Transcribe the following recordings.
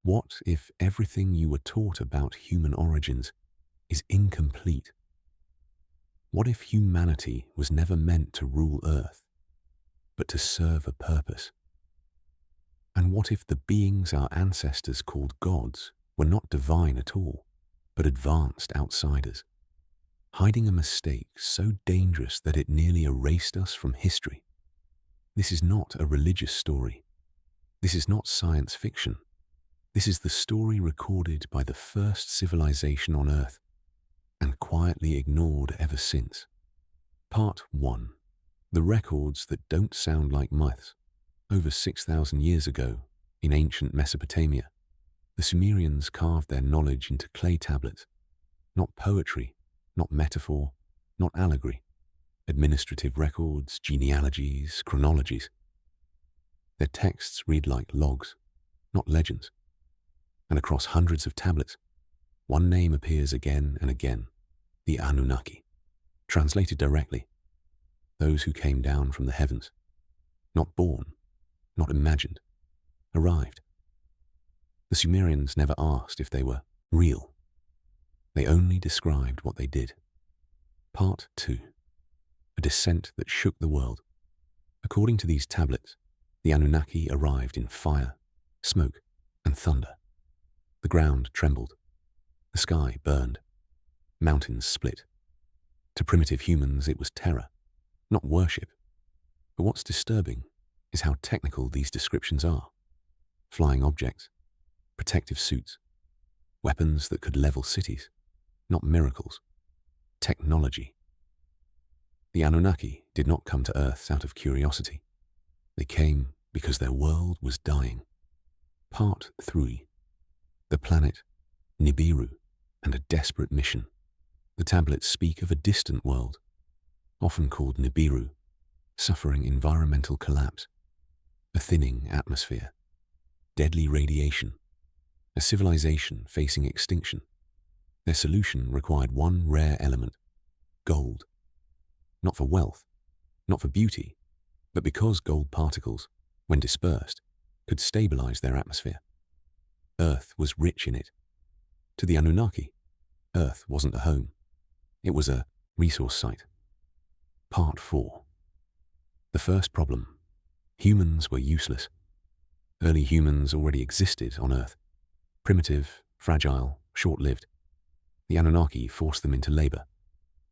What if everything you were taught about human origins is incomplete? What if humanity was never meant to rule Earth, but to serve a purpose? And what if the beings our ancestors called gods were not divine at all, but advanced outsiders, hiding a mistake so dangerous that it nearly erased us from history? This is not a religious story. This is not science fiction. This is the story recorded by the first civilization on Earth and quietly ignored ever since. Part 1. The records that don't sound like myths. Over 6,000 years ago, in ancient Mesopotamia, the Sumerians carved their knowledge into clay tablets. Not poetry, not metaphor, not allegory. Administrative records, genealogies, chronologies. Their texts read like logs, not legends. And across hundreds of tablets, one name appears again and again: the Anunnaki. Translated directly, those who came down from the heavens. Not born, not imagined, arrived. The Sumerians never asked if they were real. They only described what they did. Part 2. A descent that shook the world. According to these tablets, the Anunnaki arrived in fire, smoke, and thunder. The ground trembled. The sky burned. Mountains split. To primitive humans, it was terror, not worship. But what's disturbing is how technical these descriptions are. Flying objects, protective suits, weapons that could level cities, not miracles. Technology. The Anunnaki did not come to Earth out of curiosity. They came because their world was dying. Part 3. The planet, Nibiru, and a desperate mission. The tablets speak of a distant world, often called Nibiru, suffering environmental collapse, a thinning atmosphere, deadly radiation, a civilization facing extinction. Their solution required one rare element: gold. Not for wealth, not for beauty, but because gold particles, when dispersed, could stabilize their atmosphere. Earth was rich in it. To the Anunnaki, Earth wasn't a home. It was a resource site. Part 4. The first problem. Humans were useless. Early humans already existed on Earth. Primitive, fragile, short-lived. The Anunnaki forced them into labor.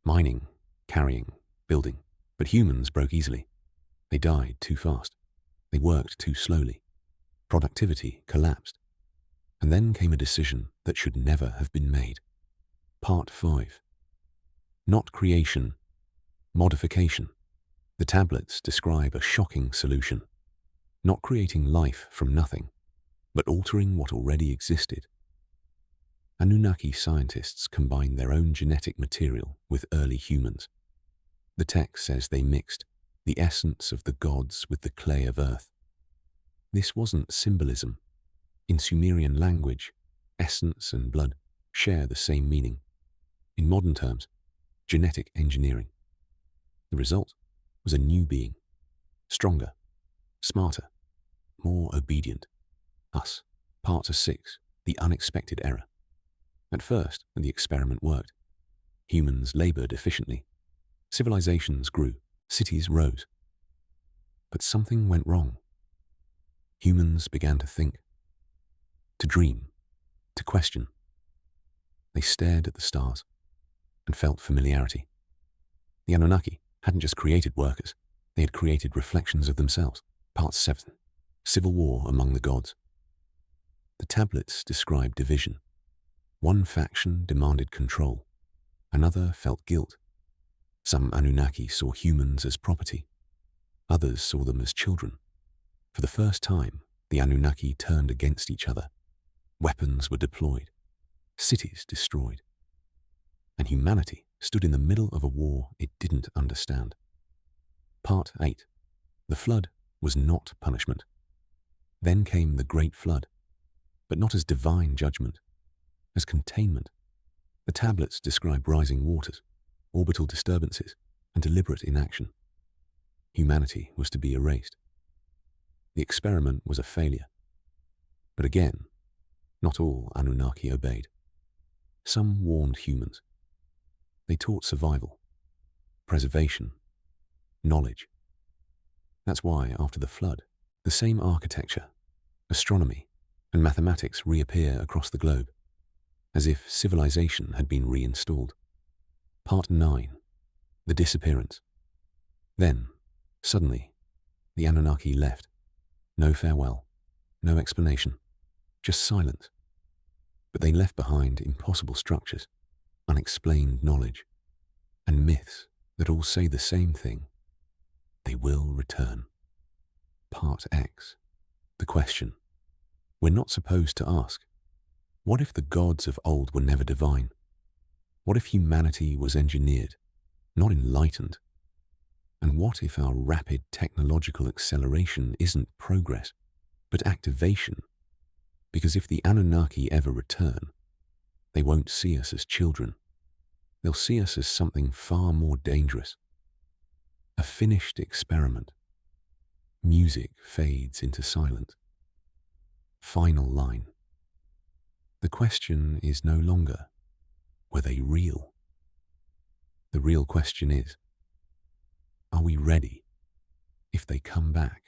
Mining, carrying, building. But humans broke easily. They died too fast. They worked too slowly. Productivity collapsed. And then came a decision that should never have been made. Part 5. Not creation, modification. The tablets describe a shocking solution. Not creating life from nothing, but altering what already existed. Anunnaki scientists combined their own genetic material with early humans. The text says they mixed the essence of the gods with the clay of Earth. This wasn't symbolism. In Sumerian language, essence and blood share the same meaning. In modern terms, genetic engineering. The result was a new being, stronger, smarter, more obedient. Us. Part 6. The unexpected error. At first, the experiment worked. Humans labored efficiently. Civilizations grew. Cities rose. But something went wrong. Humans began to think, to dream, to question. They stared at the stars and felt familiarity. The Anunnaki hadn't just created workers, they had created reflections of themselves. Part 7. Civil war among the gods. The tablets describe division. One faction demanded control. Another felt guilt. Some Anunnaki saw humans as property. Others saw them as children. For the first time, the Anunnaki turned against each other. Weapons were deployed. Cities destroyed. And humanity stood in the middle of a war it didn't understand. Part 8. The flood was not punishment. Then came the Great Flood, but not as divine judgment, as containment. The tablets describe rising waters, orbital disturbances, and deliberate inaction. Humanity was to be erased. The experiment was a failure. But again, Not all Anunnaki obeyed. Some warned humans. They taught survival, preservation, knowledge. That's why, after the flood, the same architecture, astronomy, and mathematics reappear across the globe, as if civilization had been reinstalled. Part 9. The Disappearance. Then, suddenly, the Anunnaki left. No farewell, no explanation, just silence. But they left behind impossible structures, unexplained knowledge, and myths that all say the same thing. They will return. Part X. The question. We're not supposed to ask. What if the gods of old were never divine? What if humanity was engineered, not enlightened? And what if our rapid technological acceleration isn't progress, but activation? Because if the Anunnaki ever return, they won't see us as children. They'll see us as something far more dangerous. A finished experiment. Music fades into silence. Final line. The question is no longer, were they real? The real question is, are we ready if they come back?